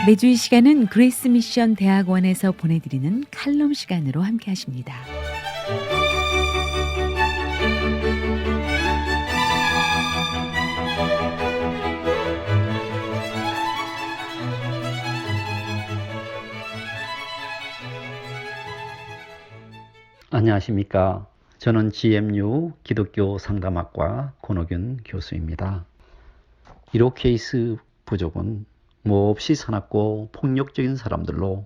매주 이 시간은 그레이스 미션 대학원에서 보내드리는 칼럼 시간으로 함께 하십니다. 안녕하십니까. 저는 GMU 기독교 상담학과 권옥윤 교수입니다. 1호 케이스 부족은 몹시 사납고 폭력적인 사람들로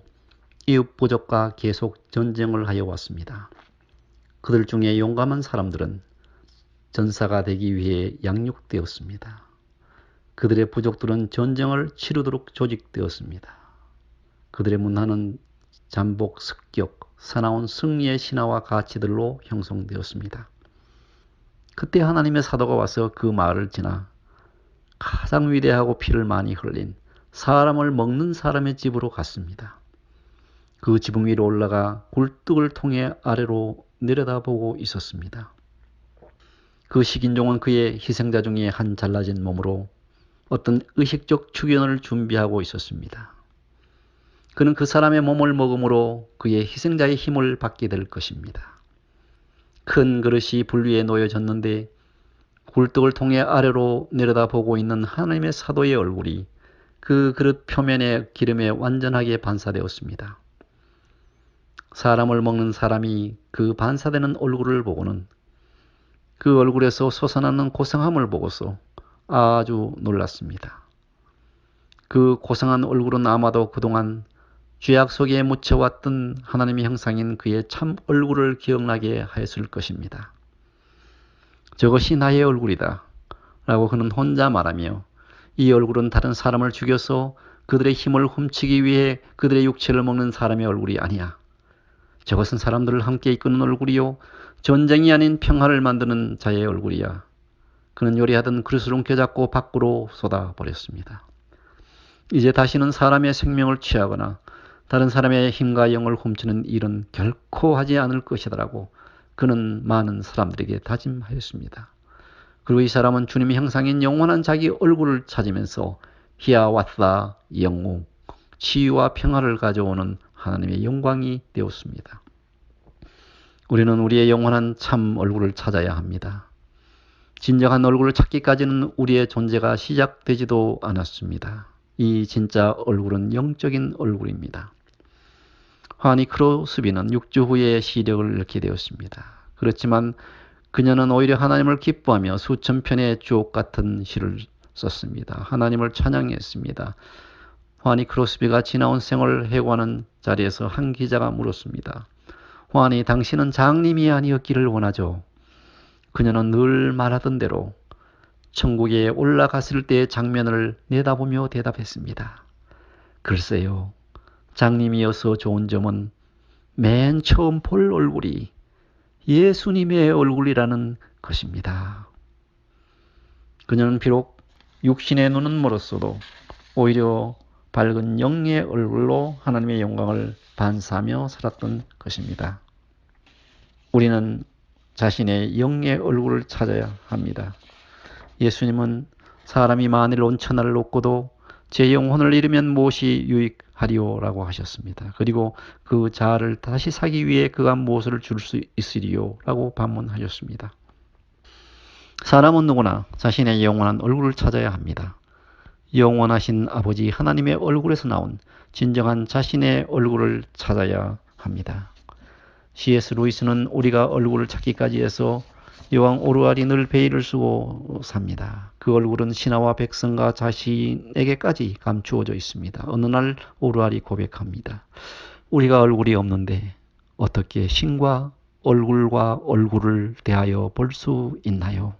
이웃 부족과 계속 전쟁을 하여 왔습니다. 그들 중에 용감한 사람들은 전사가 되기 위해 양육되었습니다. 그들의 부족들은 전쟁을 치르도록 조직되었습니다. 그들의 문화는 잠복, 습격, 사나운 승리의 신화와 가치들로 형성되었습니다. 그때 하나님의 사도가 와서 그 마을을 지나 가장 위대하고 피를 많이 흘린 사람을 먹는 사람의 집으로 갔습니다. 그 지붕 위로 올라가 굴뚝을 통해 아래로 내려다보고 있었습니다. 그 식인종은 그의 희생자 중에 한 잘라진 몸으로 어떤 의식적 축연을 준비하고 있었습니다. 그는 그 사람의 몸을 먹음으로 그의 희생자의 힘을 받게 될 것입니다. 큰 그릇이 불 위에 놓여졌는데 굴뚝을 통해 아래로 내려다보고 있는 하나님의 사도의 얼굴이 그 그릇 표면의 기름에 완전하게 반사되었습니다. 사람을 먹는 사람이 그 반사되는 얼굴을 보고는 그 얼굴에서 솟아나는 고상함을 보고서 아주 놀랐습니다. 그 고상한 얼굴은 아마도 그동안 죄악 속에 묻혀왔던 하나님의 형상인 그의 참 얼굴을 기억나게 하였을 것입니다. 저것이 나의 얼굴이다 라고 그는 혼자 말하며 이 얼굴은 다른 사람을 죽여서 그들의 힘을 훔치기 위해 그들의 육체를 먹는 사람의 얼굴이 아니야. 저것은 사람들을 함께 이끄는 얼굴이요 전쟁이 아닌 평화를 만드는 자의 얼굴이야. 그는 요리하던 그릇을 움켜잡고 밖으로 쏟아버렸습니다. 이제 다시는 사람의 생명을 취하거나 다른 사람의 힘과 영을 훔치는 일은 결코 하지 않을 것이다라고 그는 많은 사람들에게 다짐하였습니다. 그리고 이 사람은 주님의 형상인 영원한 자기 얼굴을 찾으면서 히야와사 영웅, 치유와 평화를 가져오는 하나님의 영광이 되었습니다. 우리는 우리의 영원한 참 얼굴을 찾아야 합니다. 진정한 얼굴을 찾기까지는 우리의 존재가 시작되지도 않았습니다. 이 진짜 얼굴은 영적인 얼굴입니다. 환희 크로스비는 6주 후에 시력을 잃게 되었습니다. 그렇지만 그녀는 오히려 하나님을 기뻐하며 수천 편의 주옥 같은 시를 썼습니다. 하나님을 찬양했습니다. 환희 크로스비가 지나온 생을 회고하는 자리에서 한 기자가 물었습니다. 환희, 당신은 장님이 아니었기를 원하죠? 그녀는 늘 말하던 대로 천국에 올라갔을 때의 장면을 내다보며 대답했습니다. 글쎄요. 장님이어서 좋은 점은 맨 처음 볼 얼굴이 예수님의 얼굴이라는 것입니다. 그녀는 비록 육신의 눈은 멀었어도 오히려 밝은 영의 얼굴로 하나님의 영광을 반사하며 살았던 것입니다. 우리는 자신의 영의 얼굴을 찾아야 합니다. 예수님은 사람이 만일 온 천하를 얻고도 제 영혼을 잃으면 무엇이 유익하리요라고 하셨습니다. 그리고 그 자아를 다시 사기 위해 그가 무엇을 줄 수 있으리요라고 반문하셨습니다. 사람은 누구나 자신의 영원한 얼굴을 찾아야 합니다. 영원하신 아버지 하나님의 얼굴에서 나온 진정한 자신의 얼굴을 찾아야 합니다. C.S. 루이스는 우리가 얼굴을 찾기까지 해서 여왕 오르알이 늘 베일을 쓰고 삽니다. 그 얼굴은 신하와 백성과 자신에게까지 감추어져 있습니다. 어느 날 오르알이 고백합니다. 우리가 얼굴이 없는데 어떻게 신과 얼굴과 얼굴을 대하여 볼 수 있나요?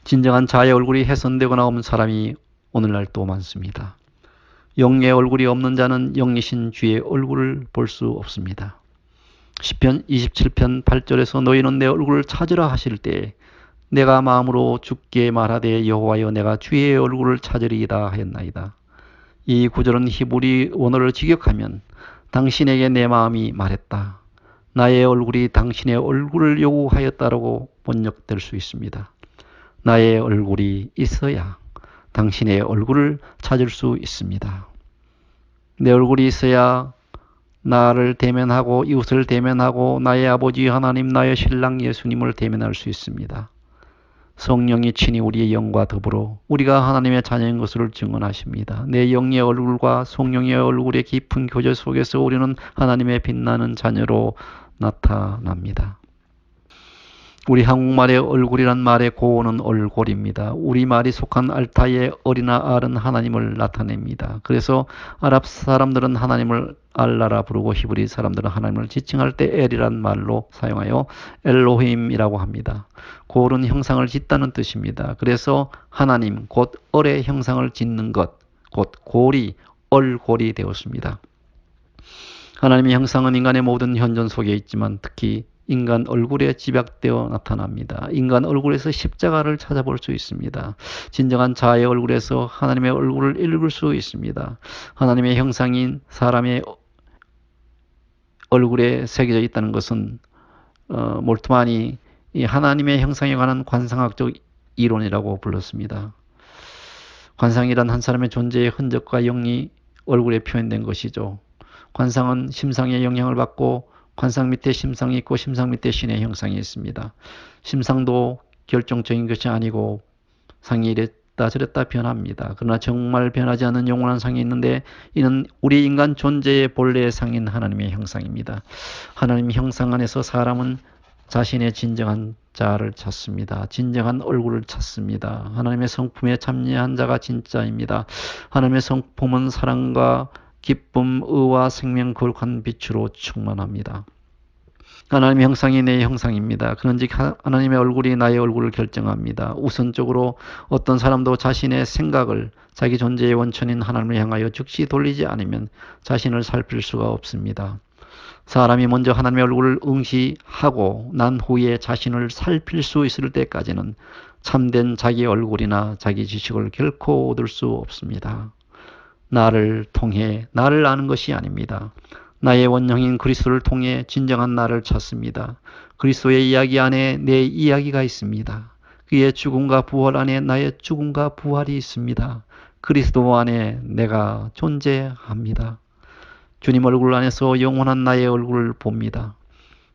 진정한 자의 얼굴이 훼손되거나 없는 사람이 오늘날 또 많습니다. 영의 얼굴이 없는 자는 영이신 주의 얼굴을 볼 수 없습니다. 시편 27편 8절에서 너희는 내 얼굴을 찾으라 하실 때 내가 마음으로 주께 말하되 여호와여 내가 주의 얼굴을 찾으리이다 하였나이다. 이 구절은 히브리 원어를 직역하면 당신에게 내 마음이 말했다. 나의 얼굴이 당신의 얼굴을 요구하였다라고 번역될 수 있습니다. 나의 얼굴이 있어야 당신의 얼굴을 찾을 수 있습니다. 내 얼굴이 있어야 나를 대면하고 이웃을 대면하고 나의 아버지 하나님, 나의 신랑 예수님을 대면할 수 있습니다. 성령이 친히 우리의 영과 더불어 우리가 하나님의 자녀인 것을 증언하십니다. 내 영의 얼굴과 성령의 얼굴의 깊은 교제 속에서 우리는 하나님의 빛나는 자녀로 나타납니다. 우리 한국말의 얼굴이란 말의 고어는 얼골입니다. 우리말이 속한 알타의 어리나 알은 하나님을 나타냅니다. 그래서 아랍 사람들은 하나님을 알라라 부르고 히브리 사람들은 하나님을 지칭할 때 엘이란 말로 사용하여 엘로힘이라고 합니다. 골은 형상을 짓다는 뜻입니다. 그래서 하나님 곧 얼의 형상을 짓는 것, 곧 골이 얼골이 되었습니다. 하나님의 형상은 인간의 모든 현존 속에 있지만 특히 인간 얼굴에 집약되어 나타납니다. 인간 얼굴에서 십자가를 찾아볼 수 있습니다. 진정한 자아의 얼굴에서 하나님의 얼굴을 읽을 수 있습니다. 하나님의 형상인 사람의 얼굴에 새겨져 있다는 것은 몰트만이 하나님의 형상에 관한 관상학적 이론이라고 불렀습니다. 관상이란 한 사람의 존재의 흔적과 영이 얼굴에 표현된 것이죠. 관상은 심상의 영향을 받고 관상 밑에 심상이 있고 심상 밑에 신의 형상이 있습니다. 심상도 결정적인 것이 아니고 상이 이랬다 저랬다 변합니다. 그러나 정말 변하지 않는 영원한 상이 있는데 이는 우리 인간 존재의 본래의 상인 하나님의 형상입니다. 하나님 형상 안에서 사람은 자신의 진정한 자아를 찾습니다. 진정한 얼굴을 찾습니다. 하나님의 성품에 참여한 자가 진짜입니다. 하나님의 성품은 사랑과 기쁨, 의와 생명 거룩한 빛으로 충만합니다. 하나님의 형상이 내 형상입니다. 그런즉 하나님의 얼굴이 나의 얼굴을 결정합니다. 우선적으로 어떤 사람도 자신의 생각을 자기 존재의 원천인 하나님을 향하여 즉시 돌리지 않으면 자신을 살필 수가 없습니다. 사람이 먼저 하나님의 얼굴을 응시하고 난 후에 자신을 살필 수 있을 때까지는 참된 자기 얼굴이나 자기 지식을 결코 얻을 수 없습니다. 나를 통해 나를 아는 것이 아닙니다. 나의 원형인 그리스도를 통해 진정한 나를 찾습니다. 그리스도의 이야기 안에 내 이야기가 있습니다. 그의 죽음과 부활 안에 나의 죽음과 부활이 있습니다. 그리스도 안에 내가 존재합니다. 주님 얼굴 안에서 영원한 나의 얼굴을 봅니다.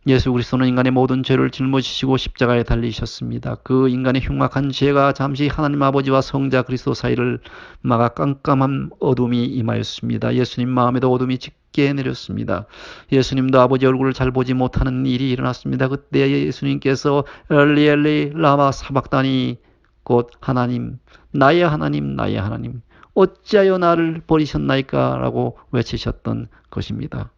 예수 그리스도는 인간의 모든 죄를 짊어지시고 십자가에 달리셨습니다. 그 인간의 흉악한 죄가 잠시 하나님 아버지와 성자 그리스도 사이를 막아 깜깜한 어둠이 임하였습니다. 예수님 마음에도 어둠이 짙게 내렸습니다. 예수님도 아버지 얼굴을 잘 보지 못하는 일이 일어났습니다. 그때 예수님께서 엘리 엘리 라마 사박다니 곧 하나님 나의 하나님 나의 하나님 어찌하여 나를 버리셨나이까 라고 외치셨던 것입니다.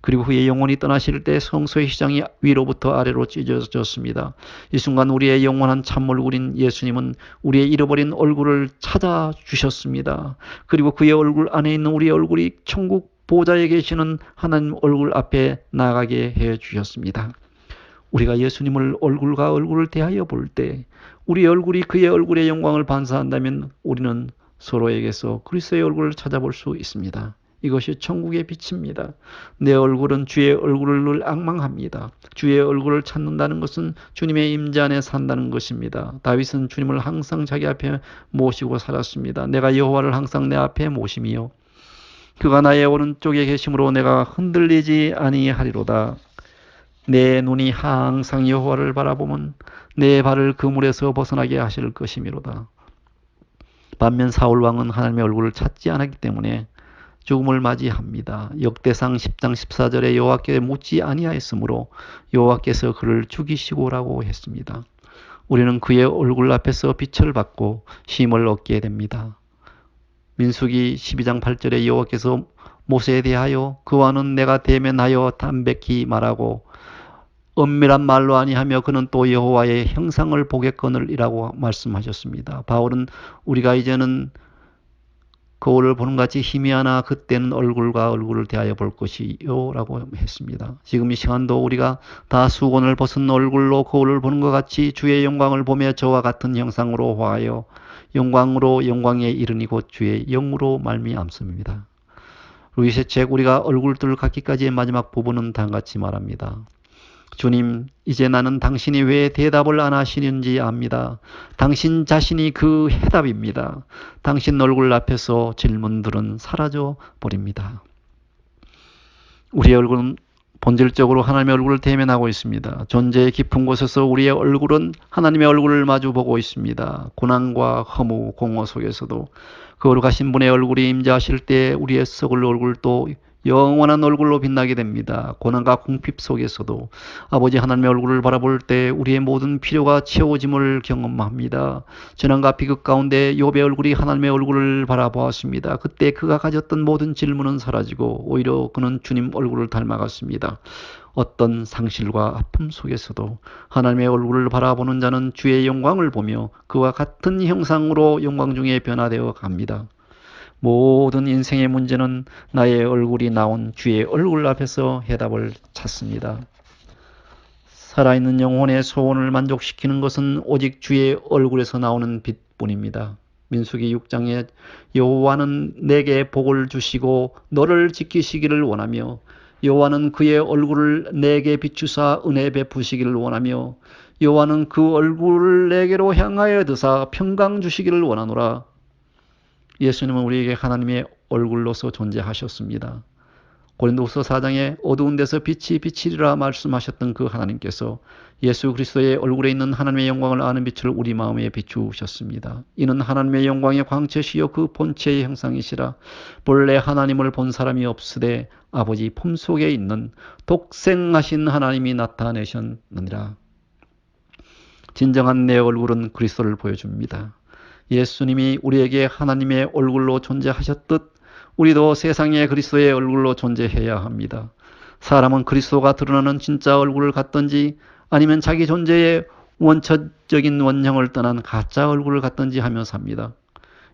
그리고 후에 영혼이 떠나실 때 성소의 휘장이 위로부터 아래로 찢어졌습니다. 이 순간 우리의 영원한 참얼굴인 예수님은 우리의 잃어버린 얼굴을 찾아주셨습니다. 그리고 그의 얼굴 안에 있는 우리의 얼굴이 천국 보좌에 계시는 하나님 얼굴 앞에 나가게 해주셨습니다. 우리가 예수님을 얼굴과 얼굴을 대하여 볼 때 우리의 얼굴이 그의 얼굴의 영광을 반사한다면 우리는 서로에게서 그리스도의 얼굴을 찾아볼 수 있습니다. 이것이 천국의 빛입니다. 내 얼굴은 주의 얼굴을 늘 앙망합니다. 주의 얼굴을 찾는다는 것은 주님의 임재 안에 산다는 것입니다. 다윗은 주님을 항상 자기 앞에 모시고 살았습니다. 내가 여호와를 항상 내 앞에 모심이요 그가 나의 오른쪽에 계심으로 내가 흔들리지 아니하리로다. 내 눈이 항상 여호와를 바라보면 내 발을 그물에서 벗어나게 하실 것이미로다. 반면 사울 왕은 하나님의 얼굴을 찾지 않았기 때문에 죽음을 맞이합니다. 역대상 10장 14절에 여호와께 묻지 아니하였으므로 여호와께서 그를 죽이시고라고 했습니다. 우리는 그의 얼굴 앞에서 빛을 받고 힘을 얻게 됩니다. 민수기 12장 8절에 여호와께서 모세에 대하여 그와는 내가 대면하여 담백히 말하고 은밀한 말로 아니하며 그는 또 여호와의 형상을 보겠거늘이라고 말씀하셨습니다. 바울은 우리가 이제는 거울을 보는 같이 희미하나 그때는 얼굴과 얼굴을 대하여 볼 것이요 라고 했습니다. 지금 이 시간도 우리가 다 수건을 벗은 얼굴로 거울을 보는 것 같이 주의 영광을 보며 저와 같은 형상으로 화하여 영광으로 영광에 이르니 곧 주의 영으로 말미암습니다. 루이스의 책 우리가 얼굴들 갖기까지의 마지막 부분은 다음같이 말합니다. 주님, 이제 나는 당신이 왜 대답을 안 하시는지 압니다. 당신 자신이 그 해답입니다. 당신 얼굴 앞에서 질문들은 사라져 버립니다. 우리의 얼굴은 본질적으로 하나님의 얼굴을 대면하고 있습니다. 존재의 깊은 곳에서 우리의 얼굴은 하나님의 얼굴을 마주보고 있습니다. 고난과 허무, 공허 속에서도 거룩하신 분의 얼굴이 임재하실 때 우리의 썩을 얼굴도 영원한 얼굴로 빛나게 됩니다. 고난과 궁핍 속에서도 아버지 하나님의 얼굴을 바라볼 때 우리의 모든 필요가 채워짐을 경험합니다. 재난과 비극 가운데 욥의 얼굴이 하나님의 얼굴을 바라보았습니다. 그때 그가 가졌던 모든 질문은 사라지고 오히려 그는 주님 얼굴을 닮아갔습니다. 어떤 상실과 아픔 속에서도 하나님의 얼굴을 바라보는 자는 주의 영광을 보며 그와 같은 형상으로 영광 중에 변화되어 갑니다. 모든 인생의 문제는 나의 얼굴이 나온 주의 얼굴 앞에서 해답을 찾습니다. 살아있는 영혼의 소원을 만족시키는 것은 오직 주의 얼굴에서 나오는 빛뿐입니다. 민수기 6장에 여호와는 내게 복을 주시고 너를 지키시기를 원하며 여호와는 그의 얼굴을 내게 비추사 은혜 베푸시기를 원하며 여호와는 그 얼굴을 내게로 향하여 드사 평강 주시기를 원하노라. 예수님은 우리에게 하나님의 얼굴로서 존재하셨습니다. 고린도후서 4장에 어두운 데서 빛이 비치리라 말씀하셨던 그 하나님께서 예수 그리스도의 얼굴에 있는 하나님의 영광을 아는 빛을 우리 마음에 비추셨습니다. 이는 하나님의 영광의 광채시여 그 본체의 형상이시라. 본래 하나님을 본 사람이 없으되 아버지 품속에 있는 독생하신 하나님이 나타내셨느니라. 진정한 내 얼굴은 그리스도를 보여줍니다. 예수님이 우리에게 하나님의 얼굴로 존재하셨듯 우리도 세상에 그리스도의 얼굴로 존재해야 합니다. 사람은 그리스도가 드러나는 진짜 얼굴을 갖든지 아니면 자기 존재의 원초적인 원형을 떠난 가짜 얼굴을 갖든지 하며 삽니다.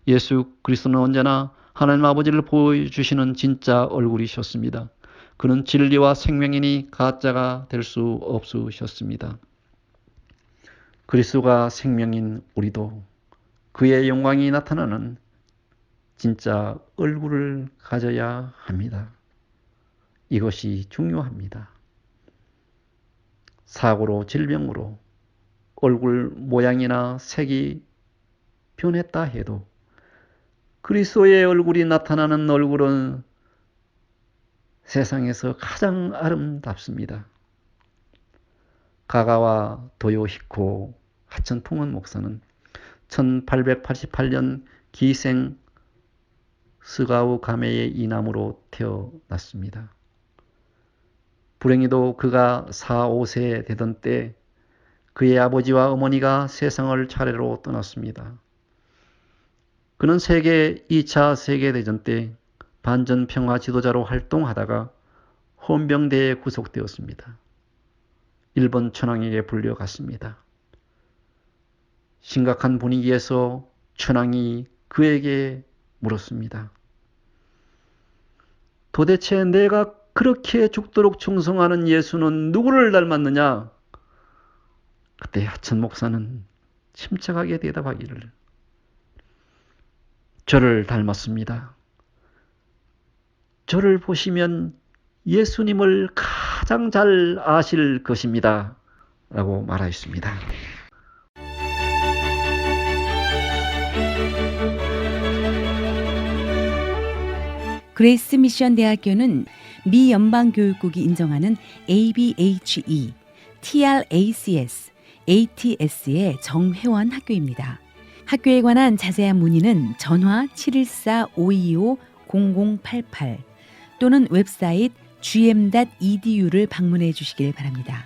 예수 그리스도는 언제나 하나님 아버지를 보여주시는 진짜 얼굴이셨습니다. 그는 진리와 생명이니 가짜가 될 수 없으셨습니다. 그리스도가 생명인 우리도 그의 영광이 나타나는 진짜 얼굴을 가져야 합니다. 이것이 중요합니다. 사고로 질병으로 얼굴 모양이나 색이 변했다 해도 그리스도의 얼굴이 나타나는 얼굴은 세상에서 가장 아름답습니다. 가가와 도요히코 하천풍원 목사는 1888년 기생 스가우 가메의 이남으로 태어났습니다. 불행히도 그가 4, 5세 되던 때 그의 아버지와 어머니가 세상을 차례로 떠났습니다. 그는 2차 세계대전 때 반전평화 지도자로 활동하다가 헌병대에 구속되었습니다. 일본 천황에게 불려갔습니다. 심각한 분위기에서 천황이 그에게 물었습니다. 도대체 내가 그렇게 죽도록 충성하는 예수는 누구를 닮았느냐? 그때 하천 목사는 침착하게 대답하기를 저를 닮았습니다. 저를 보시면 예수님을 가장 잘 아실 것입니다. 라고 말하였습니다. 그레이스 미션 대학교는 미 연방교육국이 인정하는 ABHE, TRACS, ATS의 정회원 학교입니다. 학교에 관한 자세한 문의는 전화 714-525-0088 또는 웹사이트 gm.edu를 방문해 주시길 바랍니다.